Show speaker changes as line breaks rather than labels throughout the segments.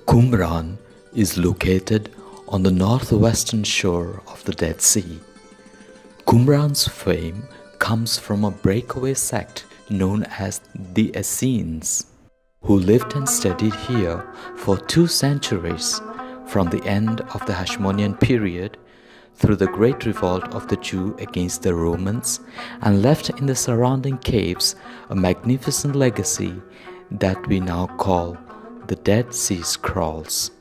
Qumran is located on the northwestern shore of the Dead Sea. Qumran's fame comes from a breakaway sect known as the Essenes, who lived and studied here for 2 centuries, from the end of the Hashmonean period through the Great Revolt of the Jew against the Romans, and left in the surrounding caves a magnificent legacy that we now call the Dead Sea Scrolls.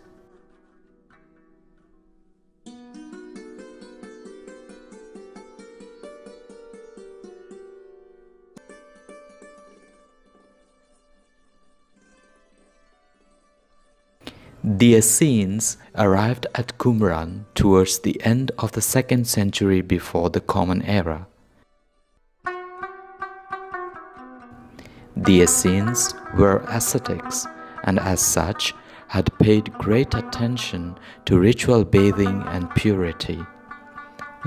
The Essenes arrived at Qumran towards the end of the 2nd century before the Common Era. The Essenes were ascetics and as such had paid great attention to ritual bathing and purity.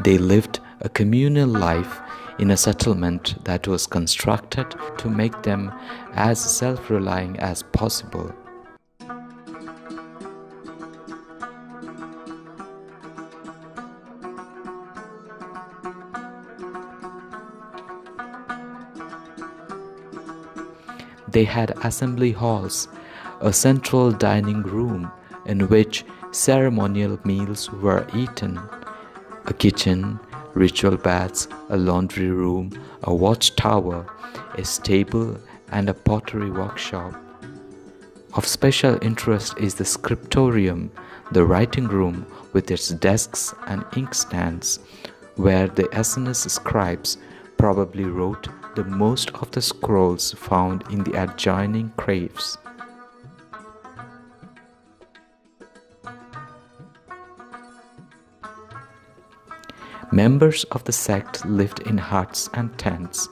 They lived a communal life in a settlement that was constructed to make them as self-relying as possible. They had assembly halls, a central dining room in which ceremonial meals were eaten, a kitchen, ritual baths, a laundry room, a watchtower, a stable, and a pottery workshop. Of special interest is the scriptorium, the writing room with its desks and inkstands, where the Essenes scribes probably wrote the most of the scrolls found in the adjoining caves. Members of the sect lived in huts and tents.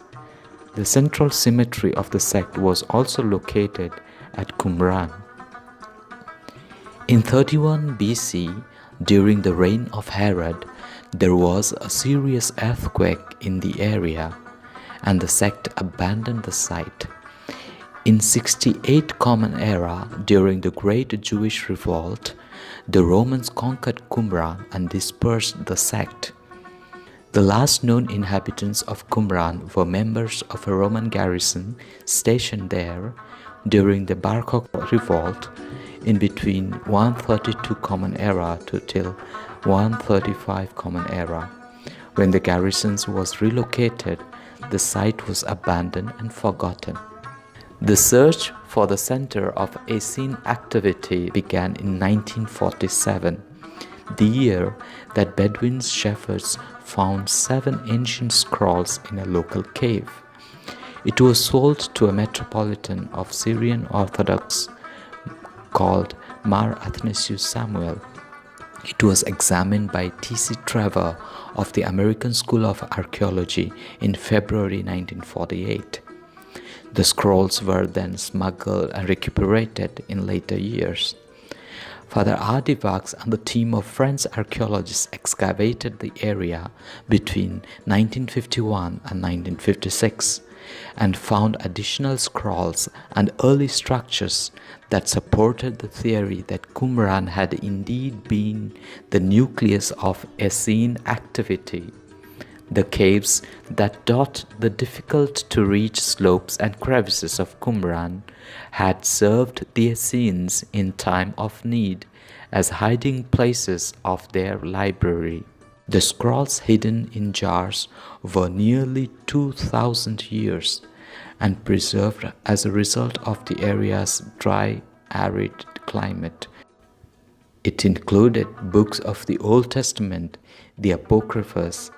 The central cemetery of the sect was also located at Qumran. In 31 BC, during the reign of Herod, there was a serious earthquake in the area, and the sect abandoned the site. In 68 Common Era, during the Great Jewish Revolt, the Romans conquered Qumran and dispersed the sect. The last known inhabitants of Qumran were members of a Roman garrison stationed there during the Bar Kokhba Revolt in between 132 Common Era to till 135 Common Era. When the garrison was relocated, the site was abandoned and forgotten. The search for the center of Essene activity began in 1947, the year that Bedouin shepherds found 7 ancient scrolls in a local cave. It was sold to a metropolitan of Syrian Orthodox called Mar Athanasius Samuel. It was examined by T.C. Trevor of the American School of Archaeology in February 1948. The scrolls were then smuggled and recuperated in later years. Father R. Divax and the team of French archaeologists excavated the area between 1951 and 1956 and found additional scrolls and early structures that supported the theory that Qumran had indeed been the nucleus of Essene activity. The caves that dot the difficult-to-reach slopes and crevices of Qumran had served the Essenes in time of need as hiding places of their library. The scrolls hidden in jars were nearly 2,000 years and preserved as a result of the area's dry, arid climate. It included books of the Old Testament, the Apocryphas,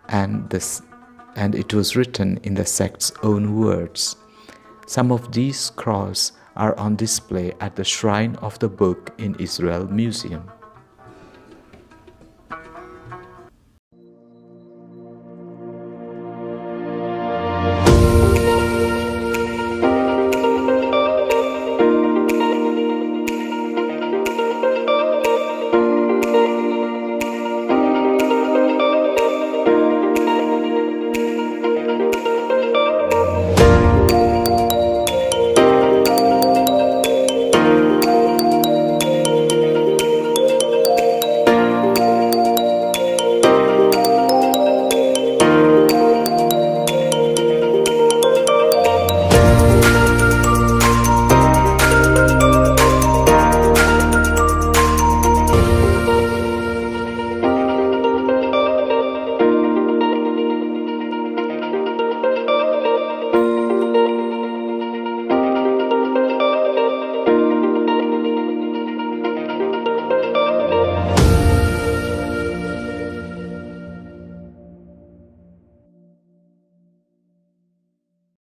and it was written in the sect's own words. Some of these scrolls are on display at the Shrine of the Book in Israel Museum.